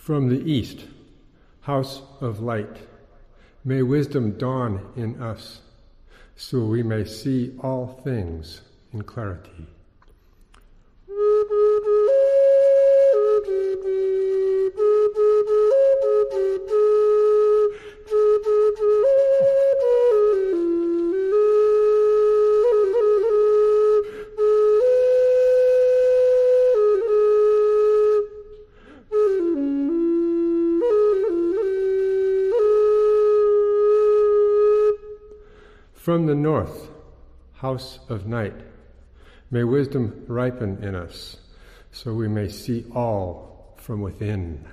From the east, house of light, may wisdom dawn in us, so we may see all things in clarity. From the north, house of night, may wisdom ripen in us, so we may see all from within.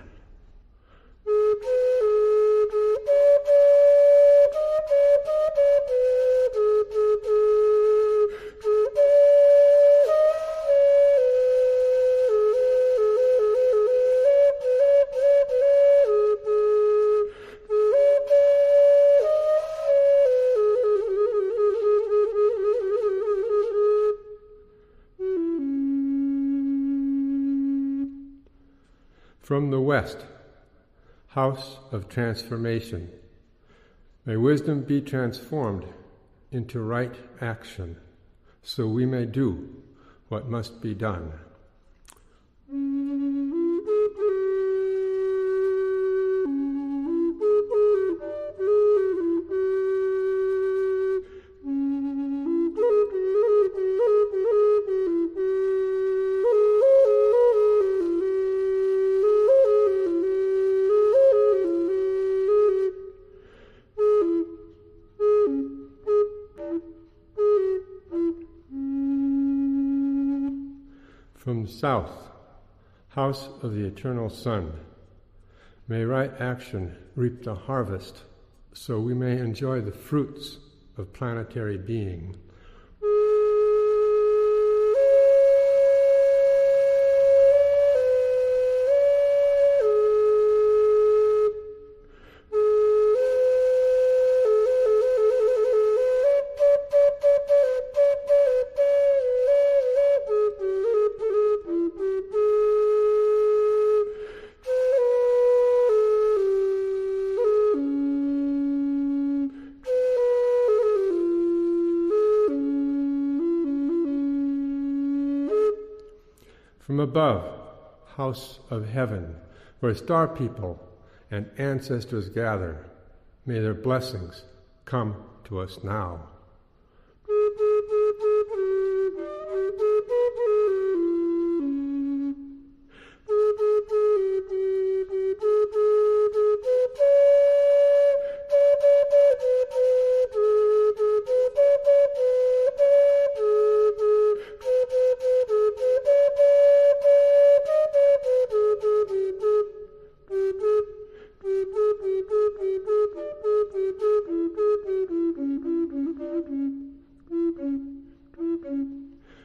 From the west, house of transformation, may wisdom be transformed into right action, so we may do what must be done. From the south, house of the eternal sun, may right action reap the harvest, so we may enjoy the fruits of planetary being. From above, house of heaven, where star people and ancestors gather, may their blessings come to us now.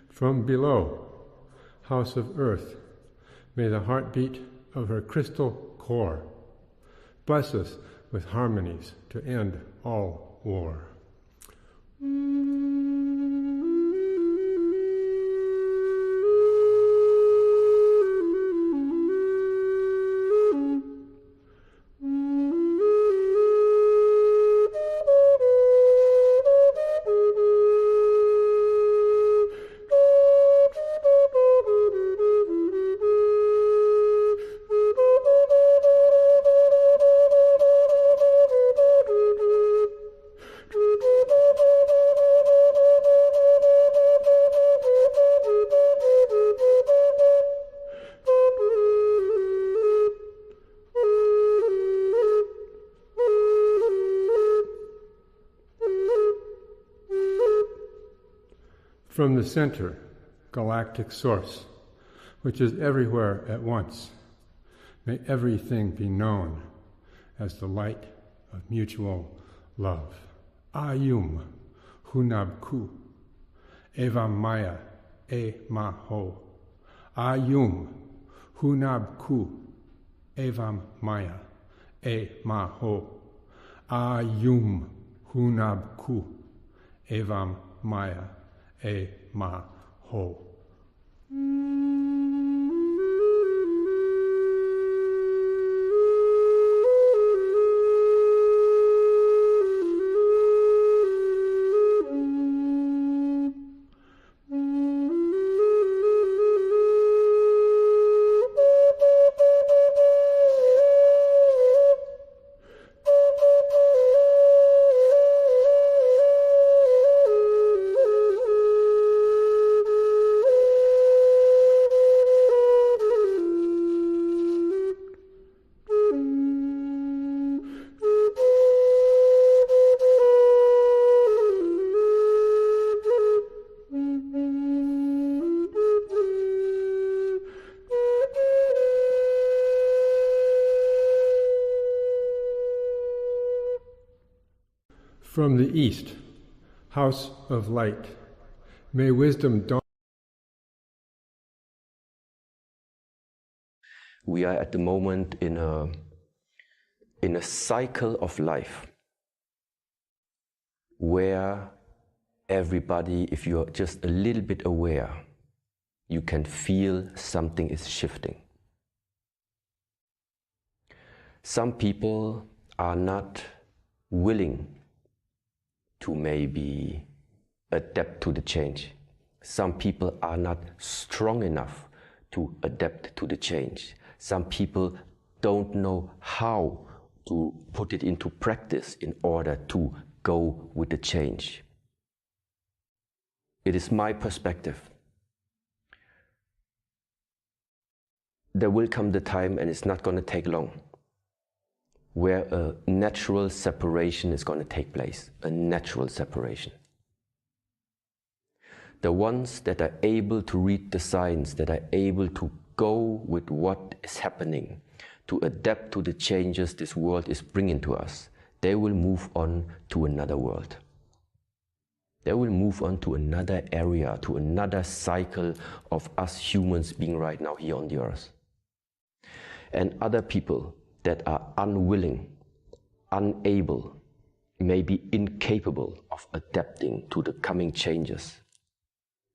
From below, house of earth, may the heartbeat of her crystal core bless us with harmonies to end all war. From the center, galactic source, which is everywhere at once, may everything be known as the light of mutual love. Ayum hunabku evam maya e maho. Ayum hunabku evam maya e maho. Ayum hunabku evam maya e maho. From the east, house of light, may wisdom dawn. We are at the moment in a cycle of life where everybody, if you're just a little bit aware, you can feel something is shifting. Some people are not willing to maybe adapt to the change. Some people are not strong enough to adapt to the change. Some people don't know how to put it into practice in order to go with the change. It is my perspective. There will come the time, and it's not going to take long, where a natural separation is going to take place, a natural separation. The ones that are able to read the signs, that are able to go with what is happening, to adapt to the changes this world is bringing to us, they will move on to another world. They will move on to another area, to another cycle of us humans being right now here on the earth. And other people that are unwilling, unable, maybe incapable of adapting to the coming changes.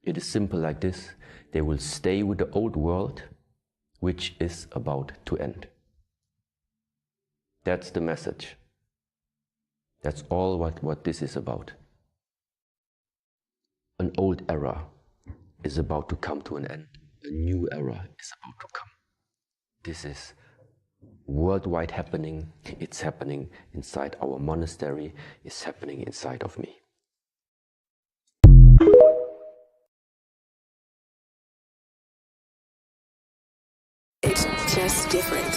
It is simple like this. They will stay with the old world, which is about to end. That's the message. That's all what this is about. An old era is about to come to an end. A new era is about to come. This is worldwide happening. It's happening inside our monastery. It's happening inside of me. It's just different.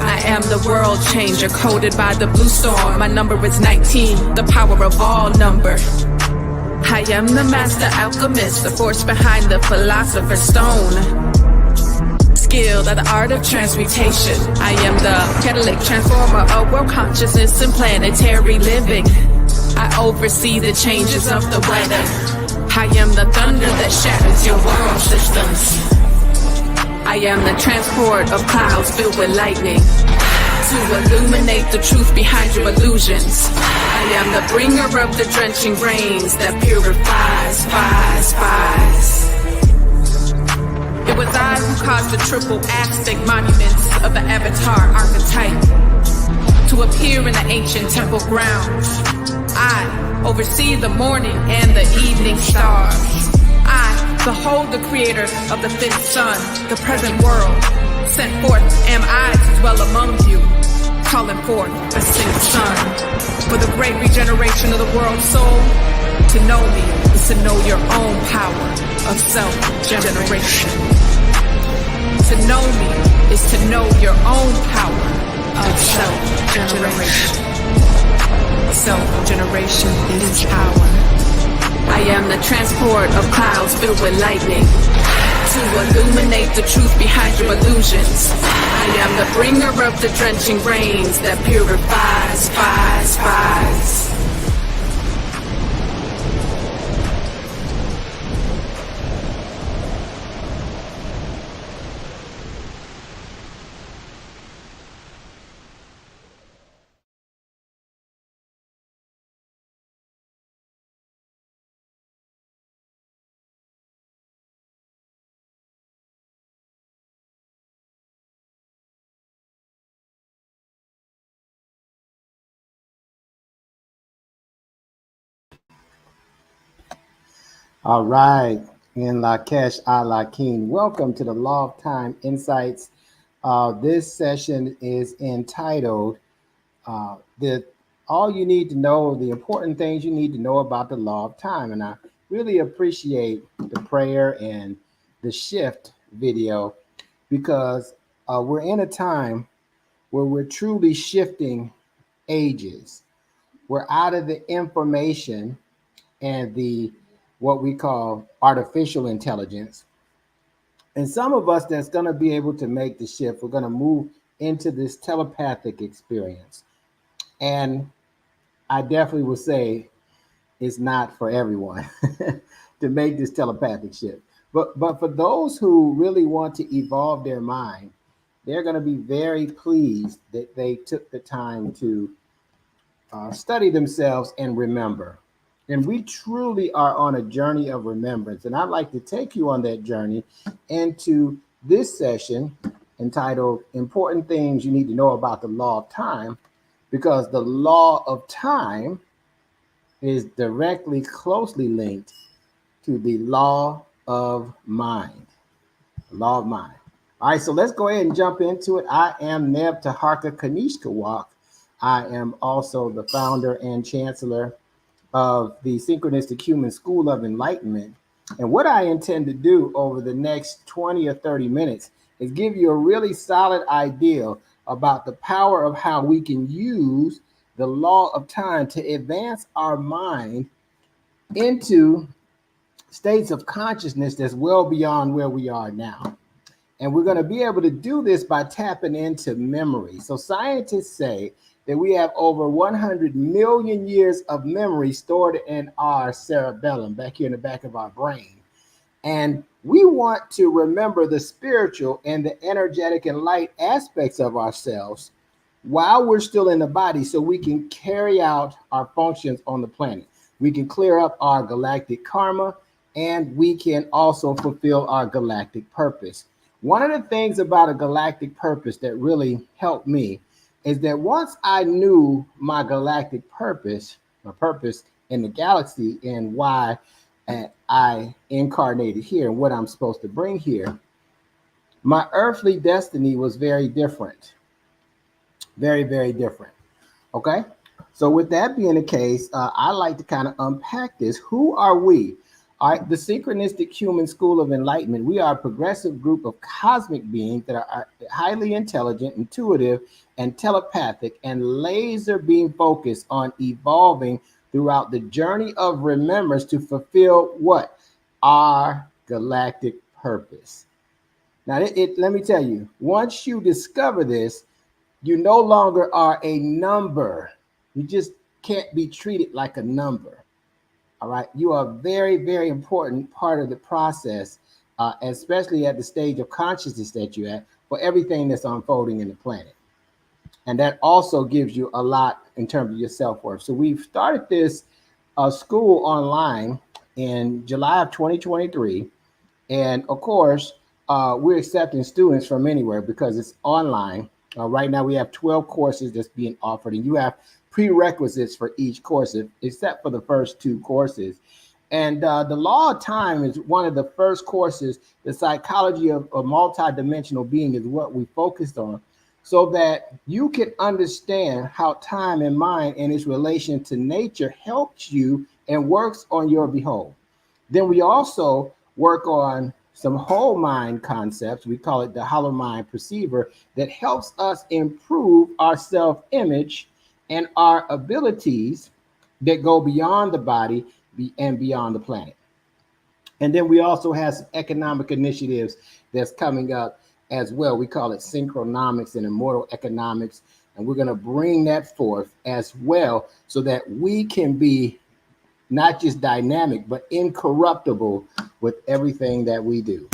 I am the world changer, coded by the blue storm. My number is 19, the power of all number. I am the master alchemist, the force behind the philosopher's stone. Skilled at the art of transmutation. I am the catalytic transformer of world consciousness and planetary living. I oversee the changes of the weather. I am the thunder that shatters your world systems. I am the transport of clouds filled with lightning to illuminate the truth behind your illusions. I am the bringer of the drenching rains that purifies, spies. It was I who caused the triple Aztec monuments of the Avatar archetype to appear in the ancient temple grounds. I oversee the morning and the evening stars. I behold the creator of the fifth sun, the present world. Sent forth am I to dwell among you, calling forth a sixth sun. For the great regeneration of the world's soul, to know me is to know your own power of self-generation. To know me is to know your own power of self-generation. Self-generation is power. I am the transport of clouds filled with lightning to illuminate the truth behind your illusions. I am the bringer of the drenching rains that purifies, spies. All right, in Lakesh Alakin, welcome to the Law of Time Insights. This session is entitled All You Need to Know, the Important Things You Need to Know About the Law of Time. And I really appreciate the prayer and the shift video because we're in a time where we're truly shifting ages, We're out of the information and the what we call artificial intelligence. And some of us that's going to be able to make the shift, we're going to move into this telepathic experience. And I definitely would say it's not for everyone to make this telepathic shift. But for those who really want to evolve their mind, they're going to be very pleased that they took the time to study themselves and remember. And we truly are on a journey of remembrance. And I'd like to take you on that journey into this session entitled Important Things You Need to Know About the Law of Time, because the law of time is directly, closely linked to the law of mind. The law of mind. All right, so let's go ahead and jump into it. I am Neb Teharka Kanishkawak. I am also the founder and chancellor of the Synchronistic Human School of Enlightenment. And what I intend to do over the next 20 or 30 minutes is give you a really solid idea about the power of how we can use the law of time to advance our mind into states of consciousness that's well beyond where we are now. And we're going to be able to do this by tapping into memory. So scientists say that we have over 100 million years of memory stored in our cerebellum, back here in the back of our brain. And we want to remember the spiritual and the energetic and light aspects of ourselves while we're still in the body, so we can carry out our functions on the planet. We can clear up our galactic karma, and we can also fulfill our galactic purpose. One of the things about a galactic purpose that really helped me is that once I knew my galactic purpose, my purpose in the galaxy, and why I incarnated here and what I'm supposed to bring here, my earthly destiny was very different. Very, very different. Okay. So with that being the case, I like to kind of unpack this. Who are we? All right. The Synchronistic Human School of Enlightenment. We are a progressive group of cosmic beings that are highly intelligent, intuitive, and telepathic, and laser beam focused on evolving throughout the journey of remembrance to fulfill what? Our galactic purpose. Now, let me tell you, once you discover this, you no longer are a number. You just can't be treated like a number. All right. You are a very, very important part of the process, especially at the stage of consciousness that you're at, for everything that's unfolding in the planet. And that also gives you a lot in terms of your self-worth. So we've started this school online in July of 2023. And of course, we're accepting students from anywhere because it's online. Right now, we have 12 courses that's being offered, and you have prerequisites for each course, except for the first 2 courses. And the law of time is one of the first courses. The psychology of a multidimensional being is what we focused on, so that you can understand how time and mind and its relation to nature helps you and works on your behalf. Then we also work on some whole mind concepts. We call it the hollow mind perceiver, that helps us improve our self-image and our abilities that go beyond the body and beyond the planet. And then we also have some economic initiatives that's coming up as well. We call it synchronomics and immortal economics. And we're going to bring that forth as well, so that we can be not just dynamic, but incorruptible with everything that we do.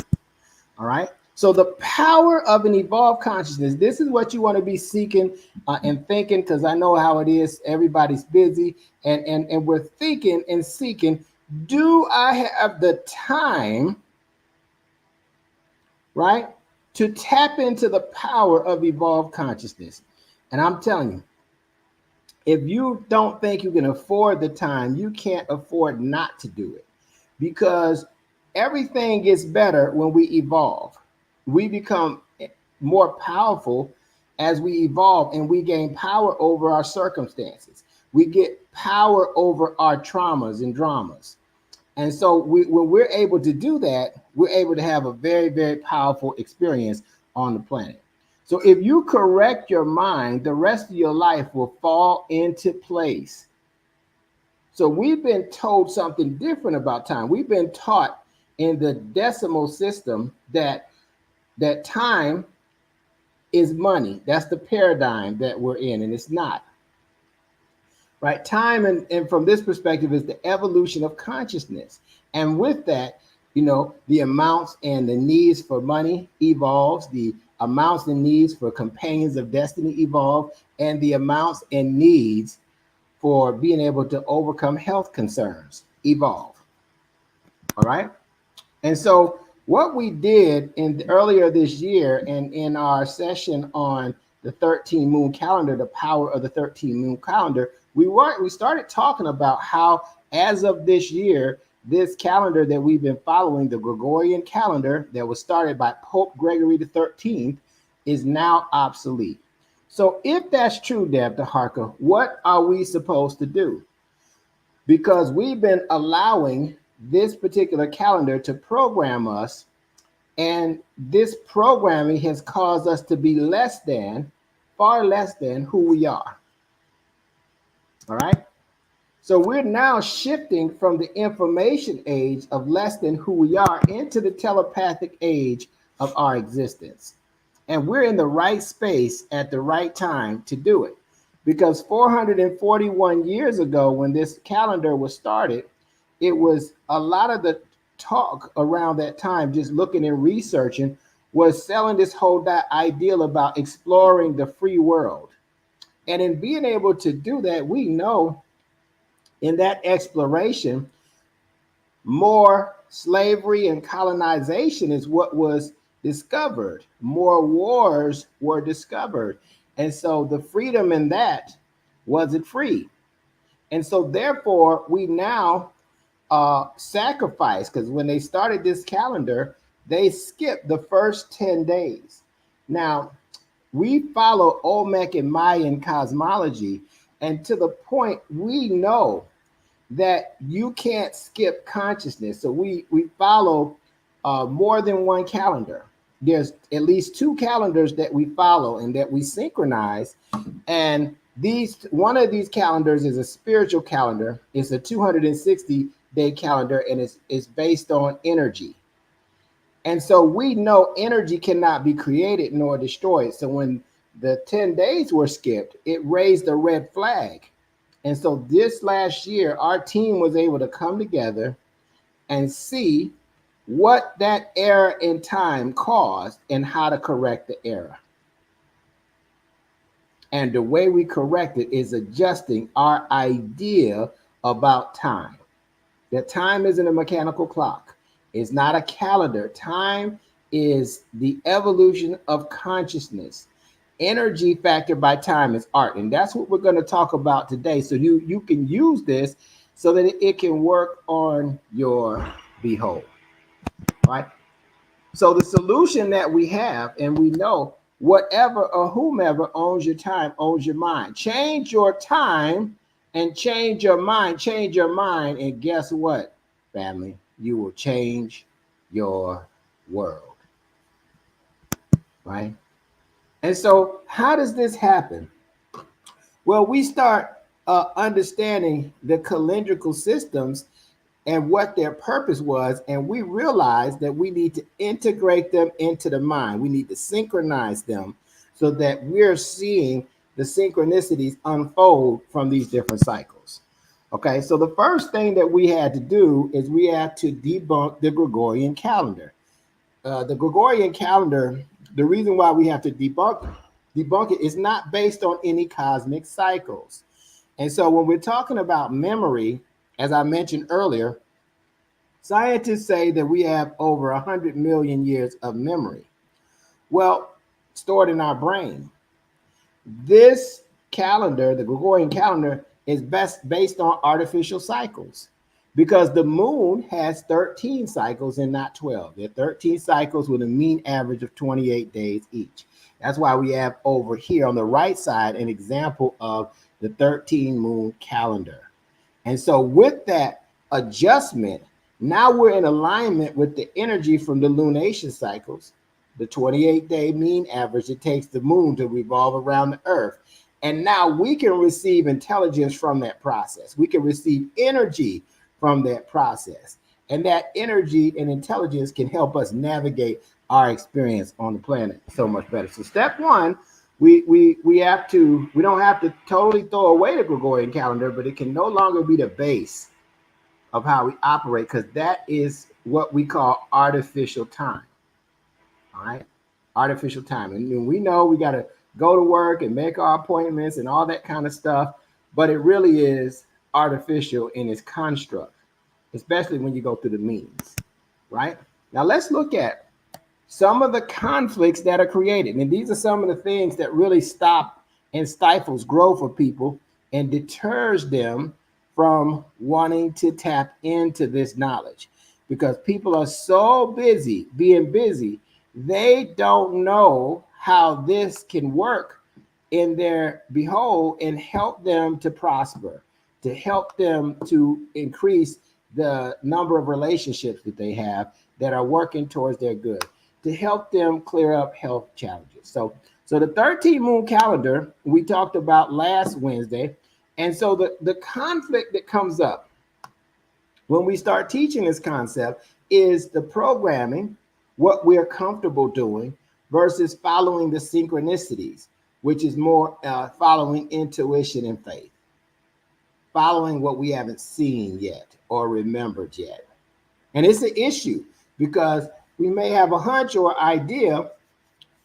All right. So the power of an evolved consciousness, this is what you want to be seeking and thinking, because I know how it is. Everybody's busy and we're thinking and seeking, do I have the time, right, to tap into the power of evolved consciousness? And I'm telling you, if you don't think you can afford the time, you can't afford not to do it, because everything gets better when we evolve. We become more powerful as we evolve, and we gain power over our circumstances. We get power over our traumas and dramas. And so when we're able to do that, we're able to have a very, very powerful experience on the planet. So if you correct your mind, the rest of your life will fall into place. So we've been told something different about time. We've been taught in the decimal system that time is money. That's the paradigm that we're in, and it's not. Right? Time, and from this perspective, is the evolution of consciousness. And with that, the amounts and the needs for money evolves, the amounts and needs for companions of destiny evolve, and the amounts and needs for being able to overcome health concerns evolve. All right. And so what we did earlier this year, and in our session on the 13 moon calendar, the power of the 13 moon calendar, we started talking about how, as of this year, this calendar that we've been following, the Gregorian calendar that was started by Pope Gregory the 13th, is now obsolete. So if that's true, Neb Teharka, what are we supposed to do? Because we've been allowing this particular calendar to program us, and this programming has caused us to be far less than who we are. All right. So we're now shifting from the information age of less than who we are into the telepathic age of our existence. And we're in the right space at the right time to do it. Because 441 years ago, when this calendar was started, it was a lot of the talk around that time, just looking and researching, was selling this whole ideal about exploring the free world. And in being able to do that, we know in that exploration, more slavery and colonization is what was discovered. More wars were discovered. And so the freedom in that wasn't free. And so therefore, we now sacrifice, because when they started this calendar, they skipped the first 10 days. Now, we follow Olmec and Mayan cosmology, and to the point, we know that you can't skip consciousness. So we follow more than one calendar. There's at least two calendars that we follow and that we synchronize. And one of these calendars is a spiritual calendar. It's a 260-day calendar, and it's based on energy. And so we know energy cannot be created nor destroyed. So when the 10 days were skipped, it raised a red flag. And so this last year, our team was able to come together and see what that error in time caused and how to correct the error. And the way we correct it is adjusting our idea about time. That time isn't a mechanical clock. It's not a calendar. Time is the evolution of consciousness. Energy factored by time is art. And that's what we're going to talk about today. So you can use this so that it can work on your behold. Right? So the solution that we have, and we know, whatever or whomever owns your time owns your mind. Change your time and change your mind. Change your mind, and guess what, family? You will change your world. Right? And so how does this happen? Well, we start understanding the calendrical systems and what their purpose was, and we realize that we need to integrate them into the mind. We need to synchronize them so that we're seeing the synchronicities unfold from these different cycles. Okay, so the first thing that we had to do is we had to debunk the Gregorian calendar. The Gregorian calendar, the reason why we have to debunk it is not based on any cosmic cycles. And so when we're talking about memory, as I mentioned earlier, scientists say that we have over 100 million years of memory. Well, stored in our brain. This calendar, the Gregorian calendar, is based on artificial cycles, because the moon has 13 cycles and not 12. There are 13 cycles with a mean average of 28 days each. That's why we have over here on the right side an example of the 13 moon calendar. And so with that adjustment, now we're in alignment with the energy from the lunation cycles, the 28-day mean average it takes the moon to revolve around the earth. And now we can receive intelligence from that process. We can receive energy from that process. And that energy and intelligence can help us navigate our experience on the planet so much better. So step one, we don't have to totally throw away the Gregorian calendar, but it can no longer be the base of how we operate, because that is what we call artificial time. All right, artificial time. And we know we got to go to work and make our appointments and all that kind of stuff, but it really is artificial in its construct, especially when you go through the means. Right now, let's look at some of the conflicts that are created. And these are some of the things that really stop and stifles growth of people and deters them from wanting to tap into this knowledge, because people are so busy being busy, they don't know how this can work in their behold and help them to prosper, to help them to increase the number of relationships that they have that are working towards their good, to help them clear up health challenges. So the 13 moon calendar we talked about last Wednesday. And so the conflict that comes up when we start teaching this concept is the programming, what we're comfortable doing, versus following the synchronicities, which is more following intuition and faith, following what we haven't seen yet or remembered yet. And it's an issue because we may have a hunch or idea,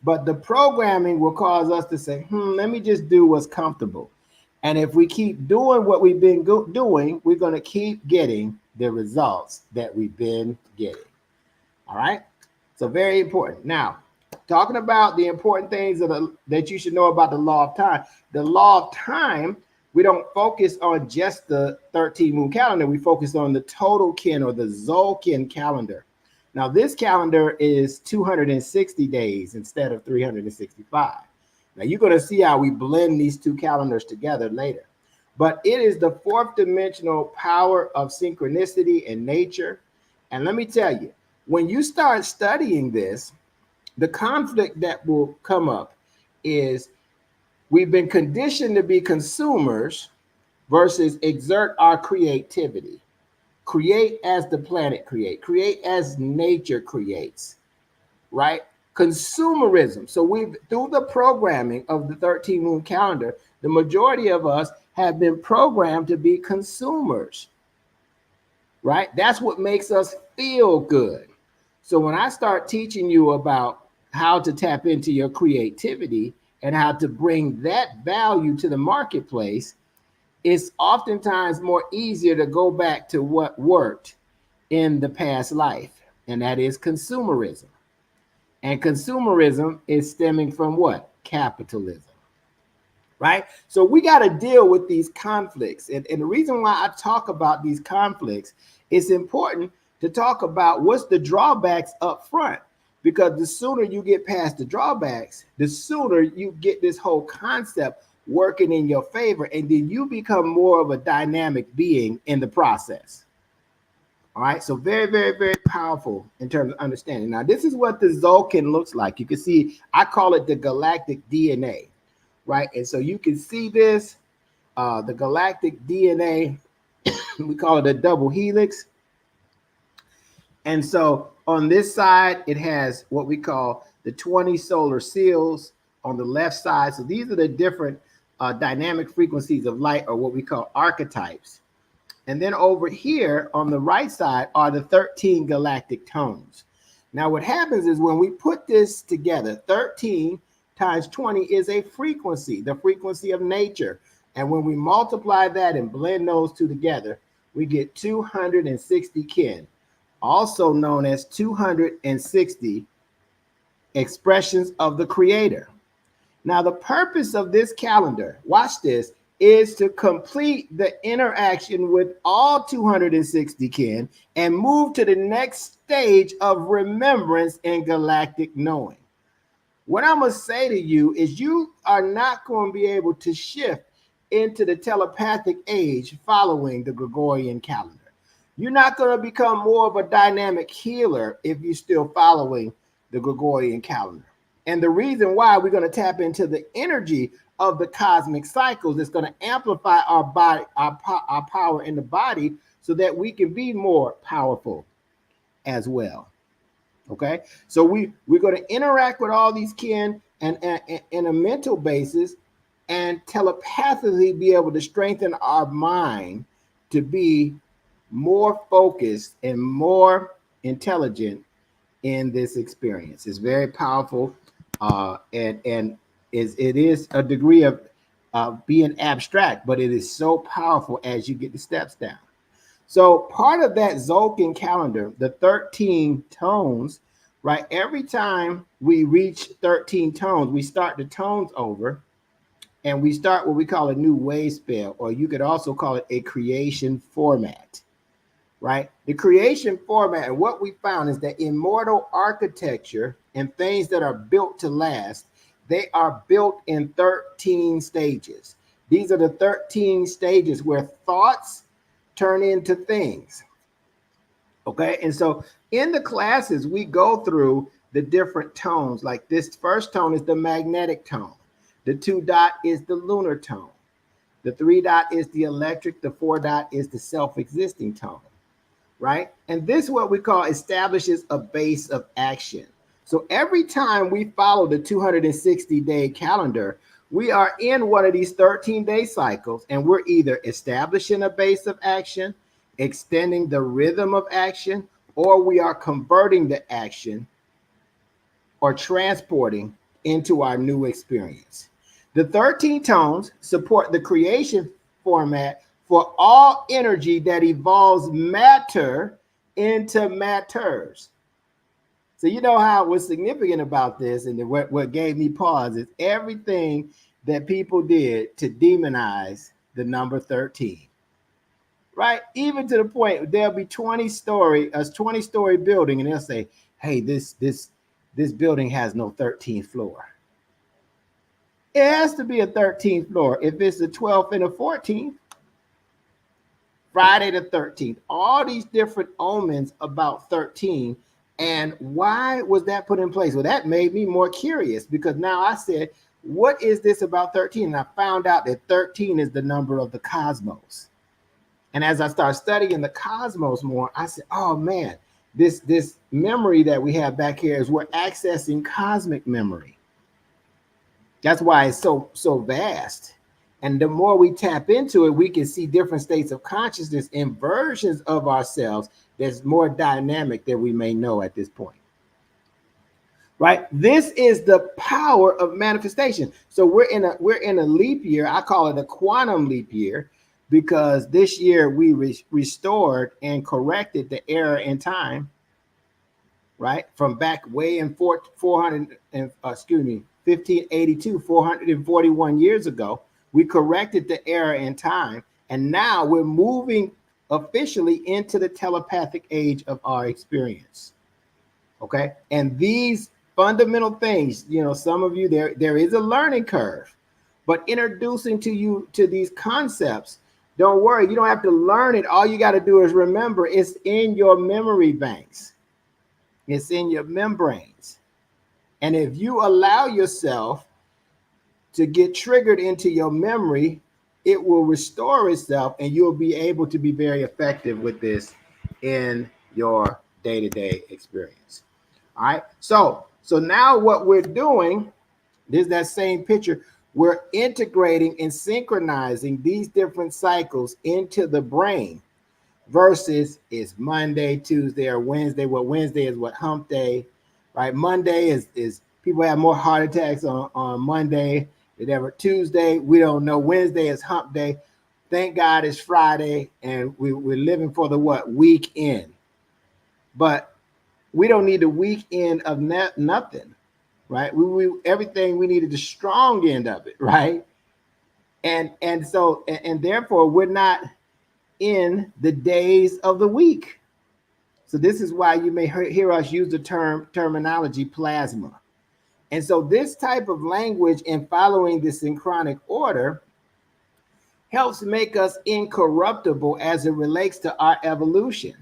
but the programming will cause us to say, let me just do what's comfortable. And if we keep doing what we've been doing, we're going to keep getting the results that we've been getting. All right. So very important. Now, talking about the important things that you should know about the law of time. The law of time, we don't focus on just the 13 moon calendar. We focus on the total kin or the Zolkin calendar. Now, this calendar is 260 days instead of 365. Now, you're going to see how we blend these two calendars together later. But it is the fourth dimensional power of synchronicity in nature. And let me tell you, when you start studying this, the conflict that will come up is we've been conditioned to be consumers versus exert our creativity. Create as the planet creates, create as nature creates, right? Consumerism. So we've, through the programming of the 13 moon calendar, the majority of us have been programmed to be consumers, right? That's what makes us feel good. So when I start teaching you about how to tap into your creativity and how to bring that value to the marketplace, it's oftentimes more easier to go back to what worked in the past life, and that is consumerism. And consumerism is stemming from what? Capitalism, right? So we got to deal with these conflicts. And the reason why I talk about these conflicts, it's important to talk about what's the drawbacks up front, because the sooner you get past the drawbacks, the sooner you get this whole concept working in your favor, and then you become more of a dynamic being in the process. All right, so very, very, very powerful in terms of understanding. Now, this is what the Zolkin looks like. You can see, I call it the galactic DNA, right? And so you can see this, the galactic DNA, we call it a double helix. And so on this side, it has what we call the 20 solar seals on the left side. So these are the different dynamic frequencies of light, or what we call archetypes. And then over here on the right side are the 13 galactic tones. Now what happens is when we put this together, 13 times 20 is a frequency, the frequency of nature. And when we multiply that and blend those two together, we get 260 kin, also known as 260 expressions of the Creator. Now, the purpose of this calendar, watch this, is to complete the interaction with all 260 kin and move to the next stage of remembrance and galactic knowing. What I'm going to say to you is you are not going to be able to shift into the telepathic age following the Gregorian calendar. You're not going to become more of a dynamic healer if you're still following the Gregorian calendar. And the reason why we're going to tap into the energy of the cosmic cycles is going to amplify our body, our power in the body, so that we can be more powerful as well. Okay, so we're going to interact with all these kin and in a mental basis, and telepathically be able to strengthen our mind to be more focused and more intelligent in this experience. It's very powerful, and it is a degree of being abstract, but it is so powerful as you get the steps down. So part of that Tzolk'in calendar, the 13 tones, right? Every time we reach 13 tones, we start the tones over, and we start what we call a new wave spell, or you could also call it a creation format, right? The creation format, and what we found is that immortal architecture and things that are built to last, they are built in 13 stages. These are the 13 stages where thoughts turn into things. Okay, and so in the classes, we go through the different tones. Like this first tone is the magnetic tone. The 2 dot is the lunar tone. The 3 dot is the electric. The 4 dot is the self-existing tone, right? And this is what we call establishes a base of action. So every time we follow the 260-day calendar, we are in one of these 13-day cycles, and we're either establishing a base of action, extending the rhythm of action, or we are converting the action or transporting into our new experience. The 13 tones support the creation format for all energy that evolves matter into matters. So you know how what's significant about this, and what gave me pause, is everything that people did to demonize the number 13. Right? Even to the point there'll be 20-story building, and they'll say, hey, this building has no 13th floor. It has to be a 13th floor. If it's the 12th and the 14th, Friday the 13th, all these different omens about 13. And why was that put in place? Well, that made me more curious, because now I said, what is this about 13? And I found out that 13 is the number of the cosmos. And as I started studying the cosmos more, I said, oh man, this memory that we have back here is we're accessing cosmic memory. That's why it's so vast. And the more we tap into it, we can see different states of consciousness and versions of ourselves that's more dynamic than we may know at this point. Right? This is the power of manifestation. So we're in a leap year. I call it a quantum leap year, because this year we restored and corrected the error in time, right? From back way in 1582, 441 years ago, we corrected the error in time, and now we're moving officially into the telepathic age of our experience. Okay, and these fundamental things, you know, some of you there is a learning curve, but introducing to you to these concepts, don't worry, you don't have to learn it. All you got to do is remember it's in your memory banks. It's in your membranes. And if you allow yourself to get triggered into your memory, it will restore itself, and you'll be able to be very effective with this in your day-to-day experience. All right. So now what we're doing, there's that same picture. We're integrating and synchronizing these different cycles into the brain, versus it's Monday, Tuesday, or Wednesday. Well, Wednesday is what, hump day, right? Monday is people have more heart attacks on Monday than ever. Tuesday, we don't know. Wednesday is hump day. Thank God it's Friday, and we're living for the what? Weekend. But we don't need the weekend of nothing, right? We everything we needed the strong end of it, right? And therefore we're not in the days of the week. So this is why you may hear us use the terminology plasma. And so this type of language and following the synchronic order helps make us incorruptible as it relates to our evolution.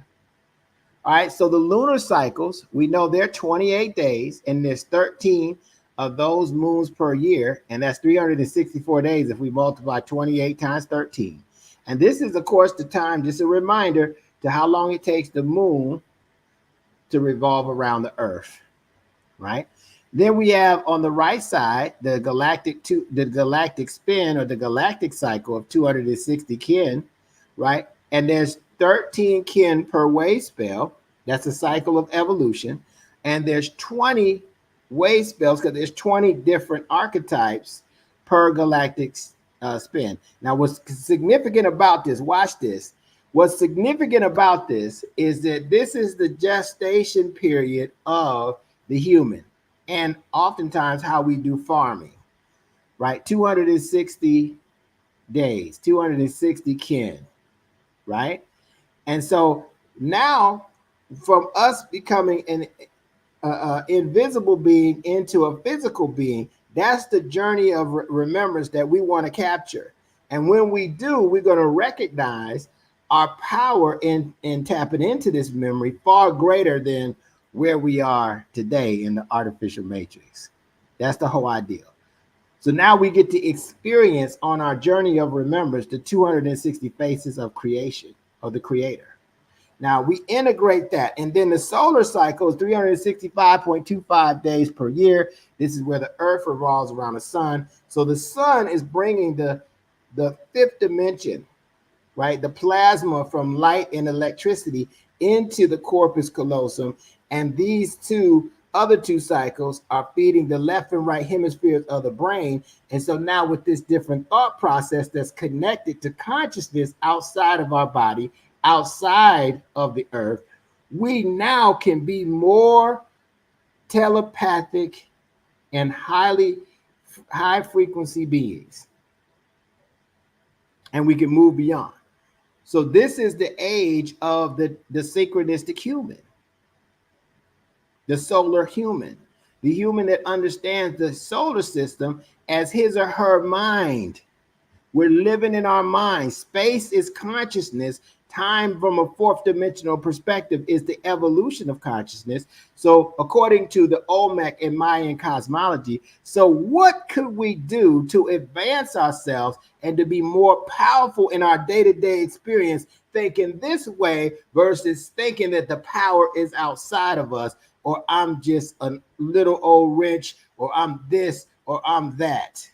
All right, so the lunar cycles, we know they're 28 days, and there's 13 of those moons per year, and that's 364 days if we multiply 28 times 13. And this is, of course, the time, just a reminder to how long it takes the moon to revolve around the Earth, right? Then we have on the right side the galactic spin, or the galactic cycle of 260 kin, right? And there's 13 kin per wave spell. That's a cycle of evolution. And there's 20 wave spells because there's 20 different archetypes per galactic spin. Now, what's significant about this, watch this. What's significant about this is that this is the gestation period of the human, and oftentimes how we do farming, right? 260 days, 260 kin, right? And so now, from us becoming an invisible being into a physical being, that's the journey of remembrance that we want to capture. And when we do, we're going to recognize our power in tapping into this memory far greater than where we are today in the artificial matrix. That's the whole idea. So now we get to experience on our journey of remembrance the 260 faces of creation, of the creator. Now we integrate that, and then the solar cycle is 365.25 days per year. This is where the Earth revolves around the sun. So the sun is bringing the fifth dimension, right? The plasma from light and electricity into the corpus callosum, and these other two cycles are feeding the left and right hemispheres of the brain. And so now with this different thought process that's connected to consciousness outside of our body, outside of the Earth, we now can be more telepathic and high frequency beings. And we can move beyond. So this is the age of the synchronistic human, the solar human, the human that understands the solar system as his or her mind. We're living in our mind. Space is consciousness. Time from a fourth dimensional perspective is the evolution of consciousness. So according to the Olmec and Mayan cosmology, so what could we do to advance ourselves and to be more powerful in our day-to-day experience, thinking this way versus thinking that the power is outside of us, or I'm just a little old wrench, or I'm this, or I'm that.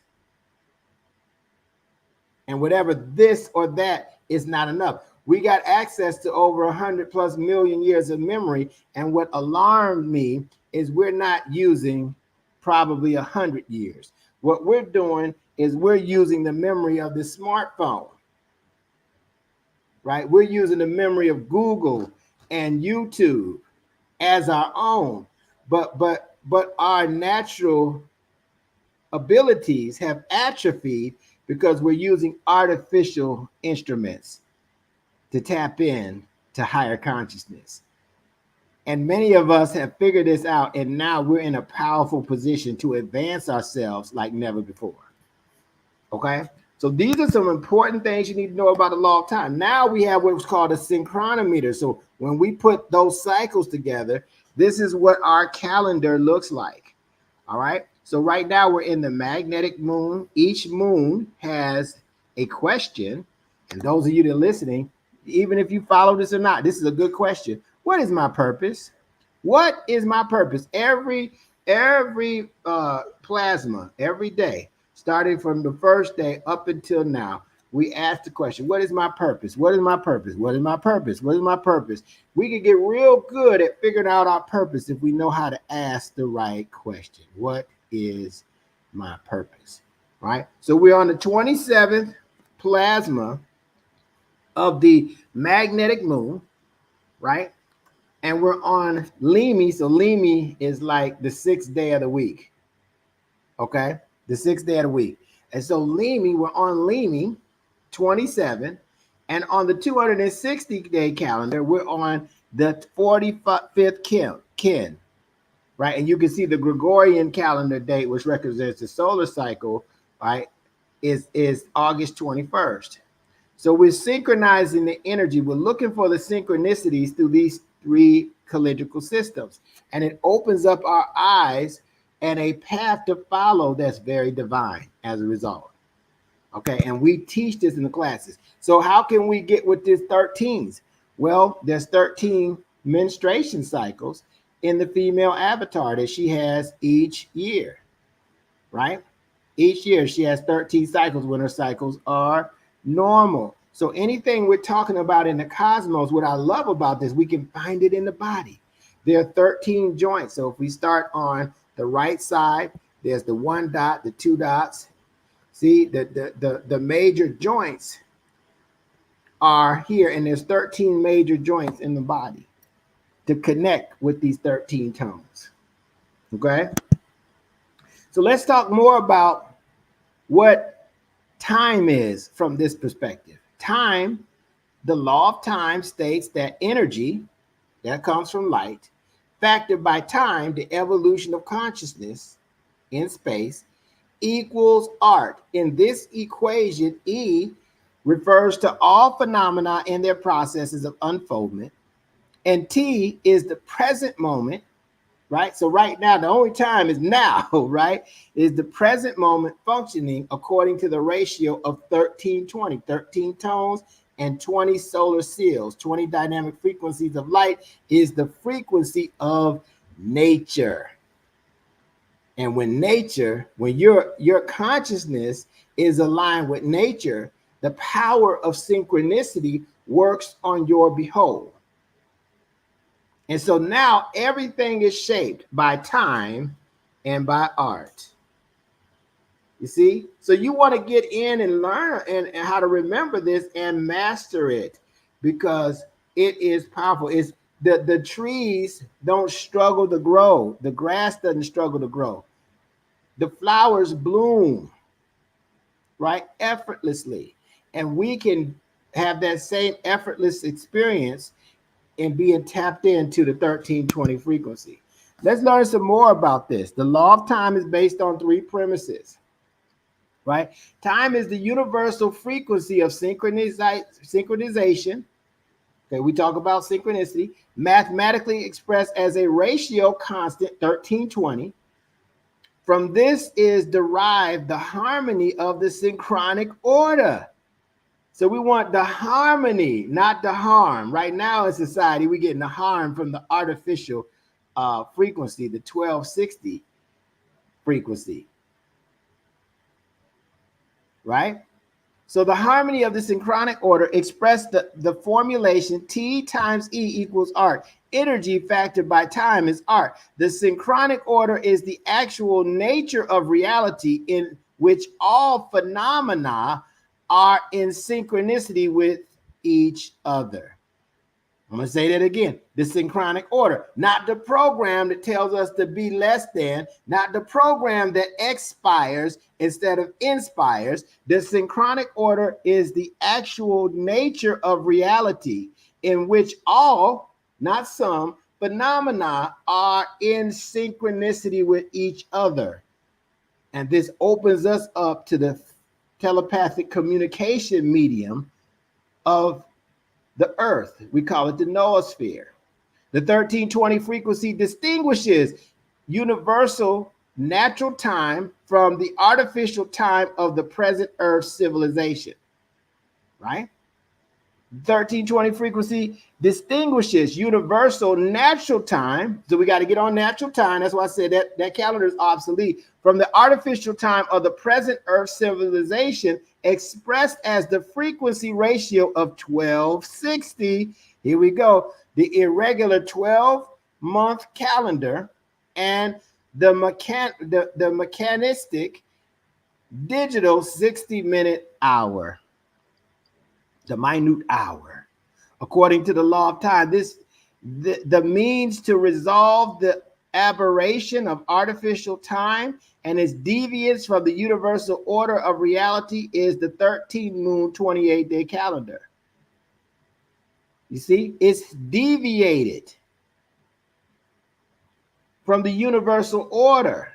And whatever this or that is not enough. We got access to over 100+ million years of memory. And what alarmed me is we're not using probably 100 years. What we're doing is we're using the memory of the smartphone, right? We're using the memory of Google and YouTube as our own. But our natural abilities have atrophied because we're using artificial instruments to tap in to higher consciousness. And many of us have figured this out, and now we're in a powerful position to advance ourselves like never before. Okay? So these are some important things you need to know about the law of time. Now we have what's called a synchronometer. So when we put those cycles together, this is what our calendar looks like. All right? So right now we're in the magnetic moon. Each moon has a question. And those of you that are listening, even if you follow this or not, this is a good question. What is my purpose? What is my purpose? Every plasma, every day, starting from the first day up until now, we ask the question, what is my purpose? What is my purpose? What is my purpose? What is my purpose? We can get real good at figuring out our purpose if we know how to ask the right question. What is my purpose? Right? So we're on the 27th plasma of the magnetic moon, right? And we're on Limi. So Limi is like the 6th day of the week. Okay? The 6th day of the week. And so Limi, we're on Limi 27. And on the 260-day calendar, we're on the 45th kin, right? And you can see the Gregorian calendar date, which represents the solar cycle, right, is August 21st. So we're synchronizing the energy. We're looking for the synchronicities through these three calendrical systems. And it opens up our eyes and a path to follow that's very divine as a result. Okay, and we teach this in the classes. So how can we get with this 13s? Well, there's 13 menstruation cycles in the female avatar that she has each year, right? Each year she has 13 cycles when her cycles are normal. So anything we're talking about in the cosmos, what I love about this, we can find it in the body. There are 13 joints. So if we start on the right side, there's the 1 dot, the 2 dots. See, the major joints are here, and there's 13 major joints in the body to connect with these 13 tones. Okay? So let's talk more about what time is from this perspective. Time, the law of time states that energy, that comes from light, factored by time, the evolution of consciousness in space, equals art. In this equation, E refers to all phenomena and their processes of unfoldment, and T is the present moment, right? So right now, the only time is now, right? Is the present moment functioning according to the ratio of 1320, 13 tones and 20 solar seals. 20 dynamic frequencies of light is the frequency of nature. And when nature, when your consciousness is aligned with nature, the power of synchronicity works on your behold. And so now everything is shaped by time and by art. You see? So you want to get in and learn and how to remember this and master it, because it is powerful. It's the trees don't struggle to grow. The grass doesn't struggle to grow. The flowers bloom, right? Effortlessly. And we can have that same effortless experience in being tapped into the 1320 frequency. Let's learn some more about this. The law of time is based on 3 premises, right? Time is the universal frequency of synchronization. Okay, we talk about synchronicity, mathematically expressed as a ratio constant, 1320. From this is derived the harmony of the synchronic order. So we want the harmony, not the harm. Right now in society, we're getting the harm from the artificial frequency, the 1260 frequency, right? So the harmony of the synchronic order expressed the formulation T times E equals art. Energy factored by time is art. The synchronic order is the actual nature of reality in which all phenomena are in synchronicity with each other. I'm going to say that again. The synchronic order, not the program that tells us to be less than, not the program that expires instead of inspires. The synchronic order is the actual nature of reality in which all, not some, phenomena are in synchronicity with each other. And this opens us up to the telepathic communication medium of the earth. We call it the noosphere. The 1320 frequency distinguishes universal natural time from the artificial time of the present earth civilization, right? 1320 frequency distinguishes universal natural time. So we got to get on natural time. That's why I said that calendar is obsolete. From the artificial time of the present earth civilization, expressed as the frequency ratio of 1260. Here we go. The irregular 12-month calendar and the mechanistic digital 60-minute hour. The minute hour. According to the law of time, the means to resolve the aberration of artificial time and its deviance from the universal order of reality is the 13-moon 28-day calendar. You see, it's deviated from the universal order.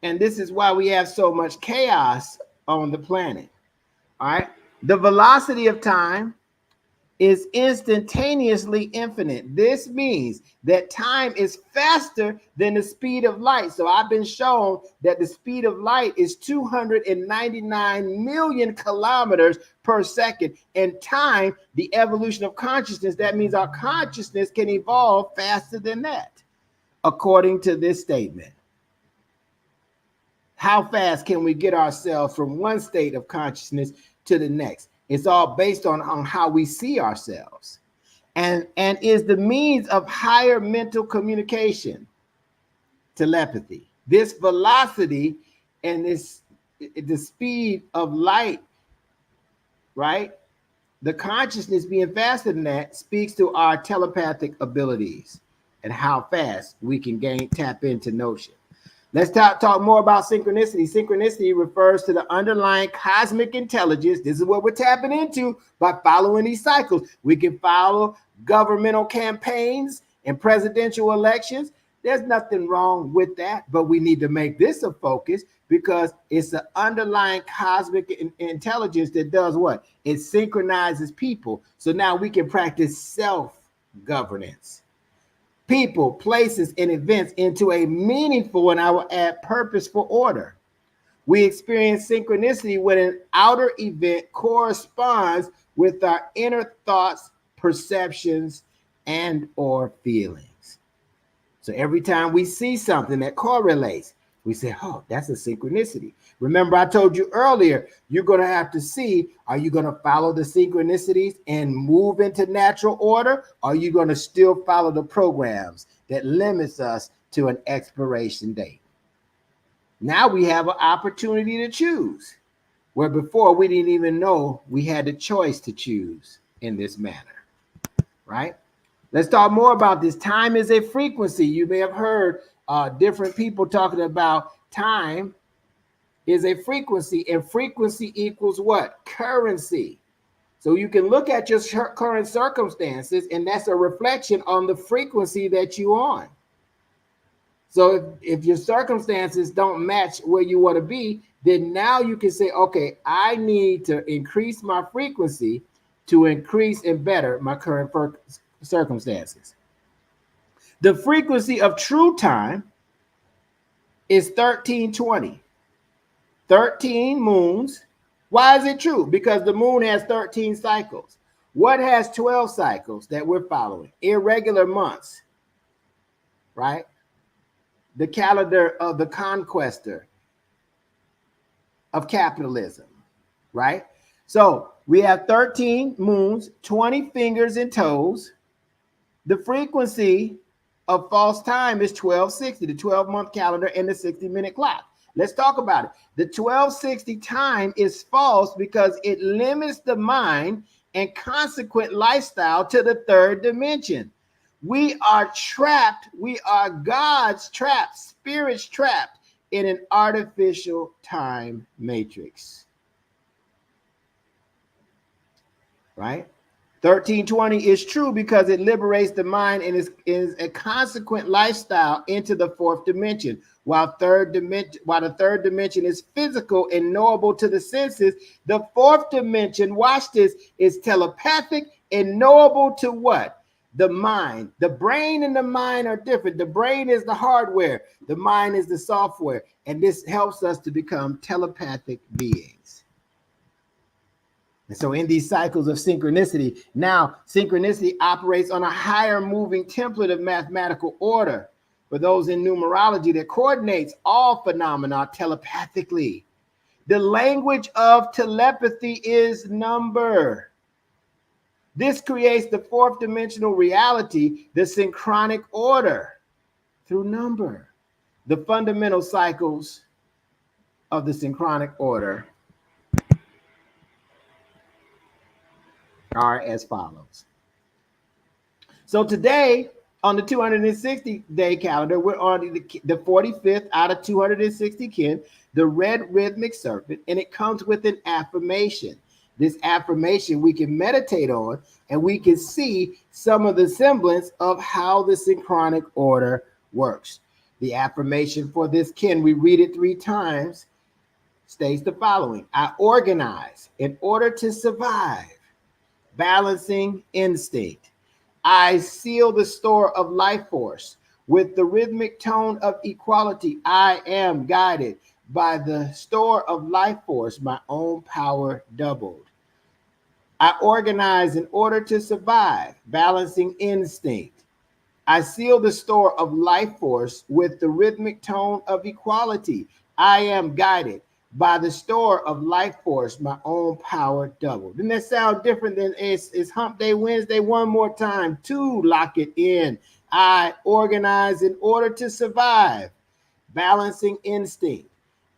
And this is why we have so much chaos on the planet. All right. The velocity of time is instantaneously infinite. This means that time is faster than the speed of light. So I've been shown that the speed of light is 299 million kilometers per second. And time, the evolution of consciousness, that means our consciousness can evolve faster than that, according to this statement. How fast can we get ourselves from one state of consciousness to the next? It's all based on how we see ourselves, and is the means of higher mental communication, telepathy. This velocity and the speed of light, right? The consciousness being faster than that speaks to our telepathic abilities and how fast we can tap into notion. Let's talk more about synchronicity. Synchronicity refers to the underlying cosmic intelligence. This is what we're tapping into by following these cycles. We can follow governmental campaigns and presidential elections. There's nothing wrong with that, but we need to make this a focus because it's the underlying cosmic intelligence that does what? It synchronizes people. So now we can practice self-governance. People, places, and events into a meaningful, and I will add purposeful order. We experience synchronicity when an outer event corresponds with our inner thoughts, perceptions, and or feelings. So every time we see something that correlates, we say, oh, that's a synchronicity. Remember, I told you earlier, you're going to have to see, are you going to follow the synchronicities and move into natural order? Or are you going to still follow the programs that limits us to an expiration date? Now we have an opportunity to choose, where before we didn't even know we had the choice to choose in this manner, right? Let's talk more about this. Time is a frequency. You may have heard different people talking about time is a frequency, and frequency equals what? Currency. So you can look at your current circumstances, and that's a reflection on the frequency that you're on. So if your circumstances don't match where you want to be, then now you can say, okay, I need to increase my frequency to increase and better my current circumstances. The frequency of true time is 1320. 13 moons. Why is it true? Because the moon has 13 cycles. What has 12 cycles that we're following? Irregular months, right? The calendar of the conquestor of capitalism, right? So we have 13 moons, 20 fingers and toes. The frequency of false time is 1260, the 12-month calendar and the 60-minute clock. Let's talk about it. The 1260 time is false because it limits the mind and consequent lifestyle to the third dimension. We are trapped. We are God's trapped, spirits trapped in an artificial time matrix. Right? 1320 is true because it liberates the mind and is a consequent lifestyle into the fourth dimension. While the third dimension is physical and knowable to the senses, the fourth dimension, watch this, is telepathic and knowable to what? The mind. The brain and the mind are different. The brain is the hardware. The mind is the software. And this helps us to become telepathic beings. And so in these cycles of synchronicity, now synchronicity operates on a higher moving template of mathematical order. For those in numerology, that coordinates all phenomena telepathically. The language of telepathy is number. This creates the fourth dimensional reality, the synchronic order, through number. The fundamental cycles of the synchronic order are as follows. So today, on the 260-day calendar, we're on the 45th out of 260 kin, the red rhythmic serpent, and it comes with an affirmation. This affirmation we can meditate on, and we can see some of the semblance of how the synchronic order works. The affirmation for this kin, we read it 3 times, states the following: I organize in order to survive. balancing instinct. I seal the store of life force with the rhythmic tone of equality. I am guided by the store of life force, my own power doubled. I organize in order to survive, balancing instinct. I seal the store of life force with the rhythmic tone of equality. I am guided by the store of life force, my own power doubled. Doesn't that sound different than it's Hump Day Wednesday? One more time to lock it in. I organize in order to survive, balancing instinct.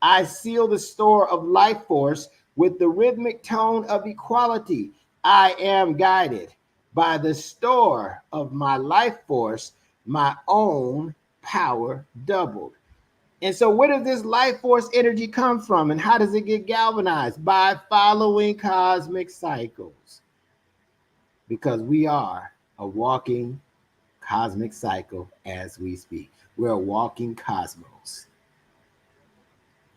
I seal the store of life force with the rhythmic tone of equality. I am guided by the store of my life force, my own power doubled. And so, where does this life force energy come from, and how does it get galvanized? By following cosmic cycles, because we are a walking cosmic cycle as we speak. We're a walking cosmos.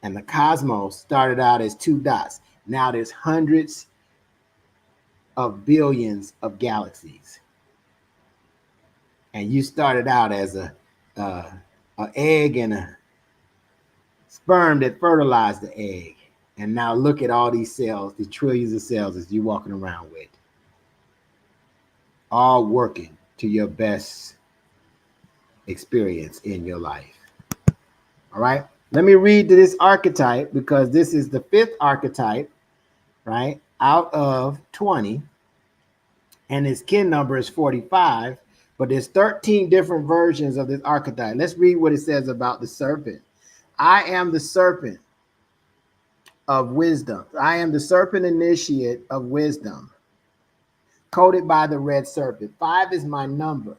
And the cosmos started out as 2 dots. Now there's hundreds of billions of galaxies. And you started out as a egg and a sperm that fertilized the egg. And now look at all these cells, these trillions of cells that you're walking around with. All working to your best experience in your life. All right. Let me read to this archetype, because this is the 5th archetype, right, out of 20. And its kin number is 45. But there's 13 different versions of this archetype. Let's read what it says about the serpent. I am the serpent of wisdom. I am the serpent initiate of wisdom, coded by the red serpent. 5 is my number.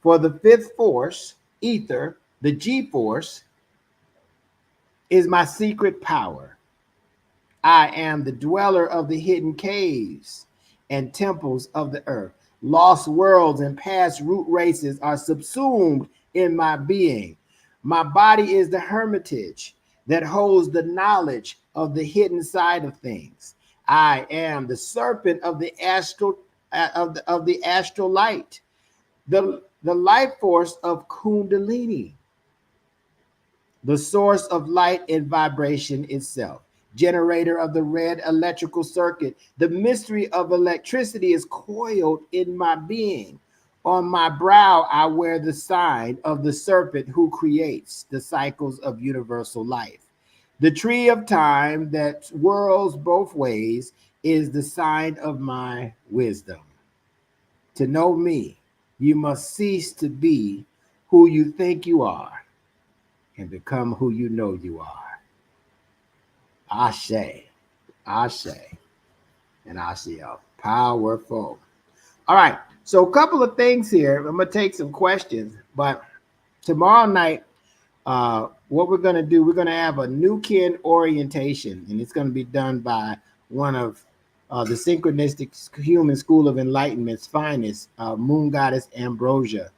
For the 5th force, ether, the G force, is my secret power. I am the dweller of the hidden caves and temples of the earth. Lost worlds and past root races are subsumed in my being. My body is the hermitage that holds the knowledge of the hidden side of things. I am the serpent of the astral astral light, the life force of Kundalini, the source of light and vibration itself, generator of the red electrical circuit. The mystery of electricity is coiled in my being. On my brow, I wear the sign of the serpent who creates the cycles of universal life. The tree of time that whirls both ways is the sign of my wisdom. To know me, you must cease to be who you think you are and become who you know you are. Ashe, Ashe, and Ashiel. Powerful. All right. So a couple of things here. I'm going to take some questions, but tomorrow night, what we're going to do, we're going to have a new kin orientation, and it's going to be done by one of the Synchronistic Human School of Enlightenment's finest, Moon Goddess Ambrosia.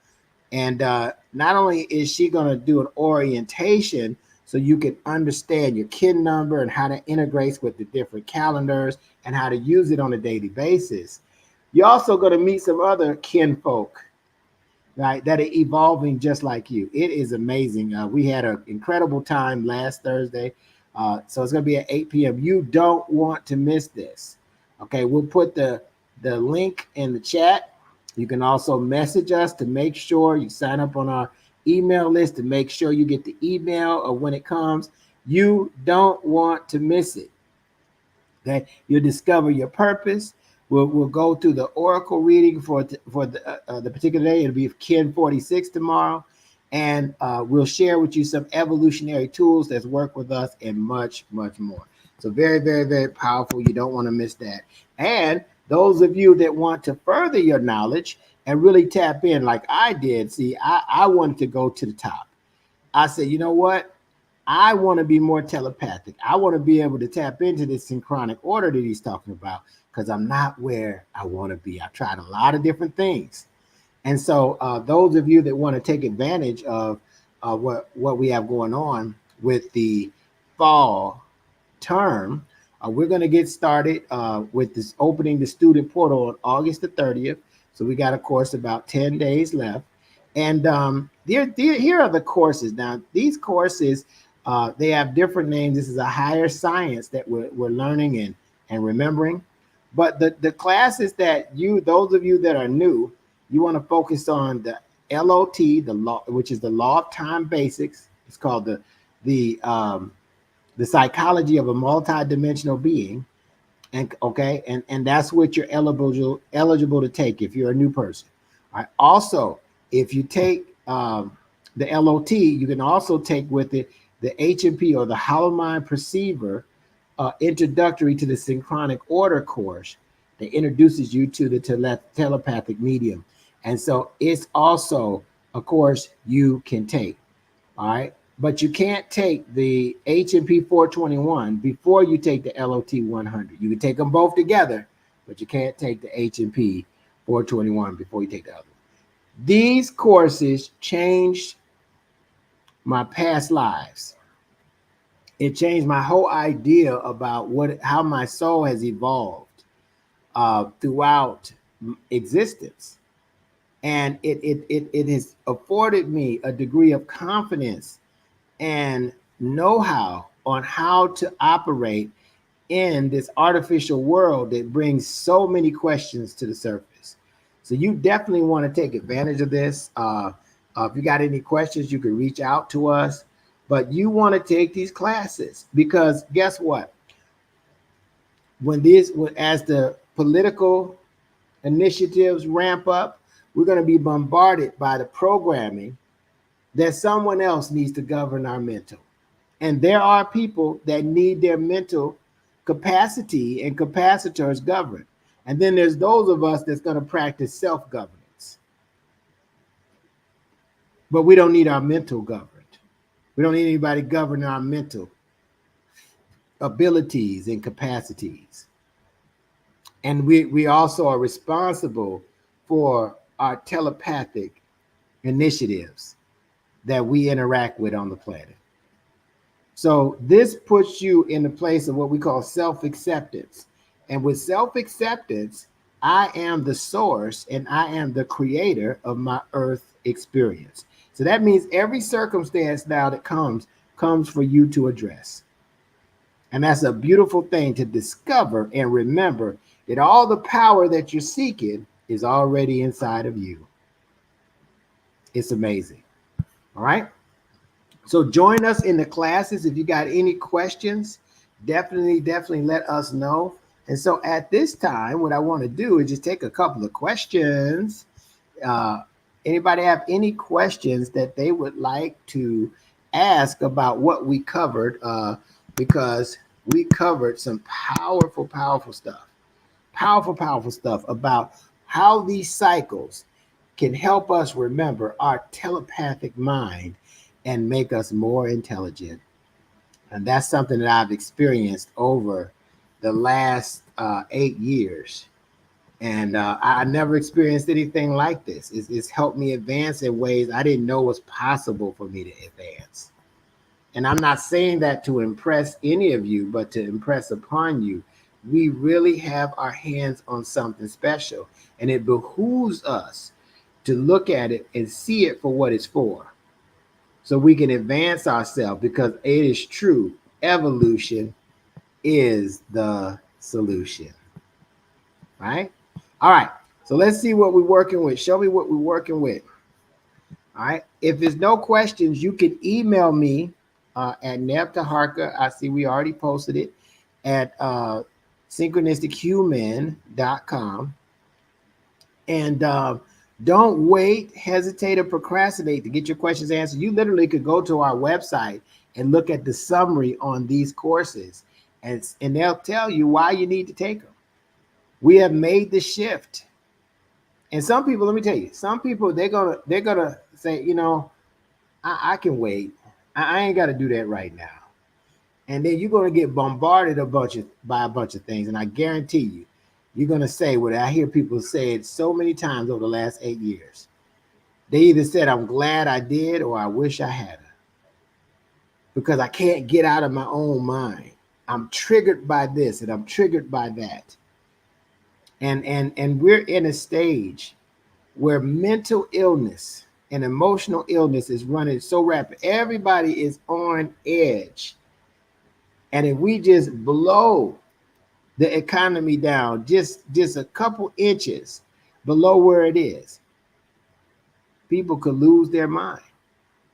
And not only is she going to do an orientation so you can understand your kin number and how to integrate with the different calendars and how to use it on a daily basis, you're also going to meet some other kin folk, right, that are evolving just like you. It is amazing. We had an incredible time last Thursday. So it's going to be at 8 p.m. You don't want to miss this. Okay, we'll put the link in the chat. You can also message us to make sure you sign up on our email list to make sure you get the email of when it comes. You don't want to miss it. Okay, you'll discover your purpose. We'll go through the oracle reading for the particular day. It'll be Kin 46 tomorrow. And we'll share with you some evolutionary tools that's worked with us and much, much more. So very, very, very powerful. You don't want to miss that. And those of you that want to further your knowledge and really tap in like I did, see, I wanted to go to the top. I said, you know what? I want to be more telepathic. I want to be able to tap into this synchronic order that he's talking about, because I'm not where I want to be. I've tried a lot of different things. And so those of you that want to take advantage of what we have going on with the fall term, We're going to get started with this opening the student portal on August the 30th. So we got a course about 10 days left. And here are the courses. Now, these courses, they have different names. This is a higher science that we're learning and remembering. But the classes that those of you that are new, you want to focus on the LOT, the law, which is the law of time basics. It's called the psychology of a multidimensional being. And okay, and that's what you're eligible to take if you're a new person. All right. Also, if you take the LOT, you can also take with it the HMP, or the Hollow Mind Perceiver, introductory to the synchronic order course that introduces you to the telepathic medium. And so it's also a course you can take. All right. But you can't take the HMP 421 before you take the LOT 100. You can take them both together, but you can't take the HMP 421 before you take the other. These courses changed my past lives. It changed my whole idea about how my soul has evolved throughout existence. And it has afforded me a degree of confidence and know-how on how to operate in this artificial world that brings so many questions to the surface. So you definitely want to take advantage of this. If you got any questions, you can reach out to us. But you want to take these classes because guess what? As the political initiatives ramp up, we're going to be bombarded by the programming that someone else needs to govern our mental. And there are people that need their mental capacity and capacitors governed. And then there's those of us that's going to practice self-governance. But we don't need our mental governed. We don't need anybody governing our mental abilities and capacities. And we also are responsible for our telepathic initiatives that we interact with on the planet. So this puts you in the place of what we call self-acceptance. And with self-acceptance, I am the source and I am the creator of my earth experience. So that means every circumstance now that comes for you to address. And that's a beautiful thing to discover and remember that all the power that you're seeking is already inside of you. It's amazing. All right. So join us in the classes. If you got any questions, definitely let us know. And so at this time, what I want to do is just take a couple of questions. Anybody have any questions that they would like to ask about what we covered? Because we covered some powerful stuff. Powerful stuff about how these cycles can help us remember our telepathic mind and make us more intelligent. And that's something that I've experienced over the last 8 years. And I never experienced anything like this. It's helped me advance in ways I didn't know was possible for me to advance. And I'm not saying that to impress any of you, but to impress upon you. We really have our hands on something special. And it behooves us to look at it and see it for what it's for. So we can advance ourselves, because it is true. Evolution is the solution. Right? All right. So let's see what we're working with. Show me what we're working with. All right. If there's no questions, you can email me at Neb Teharka. I see we already posted it at SYNCHRONISTICHUEMAN.com. And don't wait, hesitate, or procrastinate to get your questions answered. You literally could go to our website and look at the summary on these courses, and they'll tell you why you need to take them. We have made the shift. And some people, let me tell you, some people, they're gonna say, you know, I can wait. I ain't got to do that right now. And then you're going to get bombarded by a bunch of things. And I guarantee you, you're going to say what I hear people say it so many times over the last 8 years. They either said, I'm glad I did, or I wish I hadn't. Because I can't get out of my own mind. I'm triggered by this and I'm triggered by that. And we're in a stage where mental illness and emotional illness is running so rapid. Everybody is on edge. And if we just blow the economy down just a couple inches below where it is, people could lose their mind.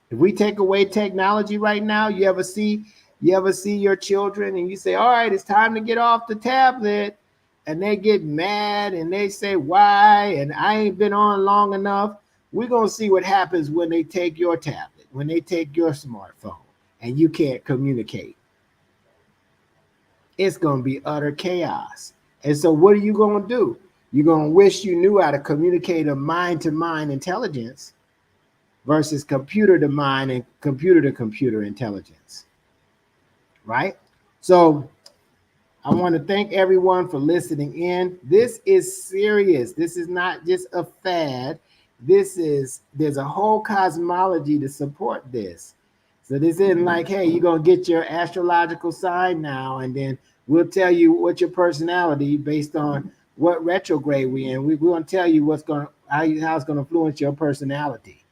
If we take away technology right now, you ever see your children and you say, all right, it's time to get off the tablet, and they get mad and they say, why? And I ain't been on long enough. We're going to see what happens when they take your tablet, when they take your smartphone, and you can't communicate. It's going to be utter chaos. And so what are you going to do? You're going to wish you knew how to communicate a mind-to-mind intelligence versus computer to mind and computer to computer intelligence, right? So I want to thank everyone for listening in. This is serious. This is not just a fad. There's a whole cosmology to support this. So this isn't like, hey, you're going to get your astrological sign now, and then we'll tell you what your personality based on what retrograde we're in. We're going to tell you how it's going to influence your personality.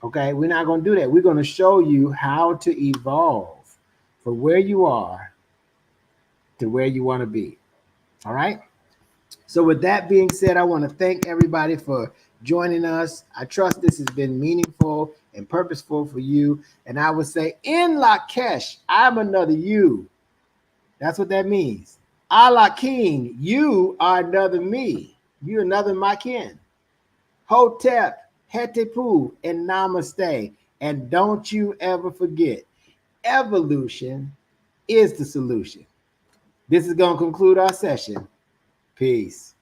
Okay, we're not going to do that. We're going to show you how to evolve from where you are to where you want to be. All right. So with that being said, I want to thank everybody for joining us. I trust this has been meaningful and purposeful for you. And I would say, in Lakesh, I'm another you. That's what that means. Allah King, you are another me. You another my kin. Hotep, Hetepu, and Namaste. And don't you ever forget, evolution is the solution. This is going to conclude our session. Peace.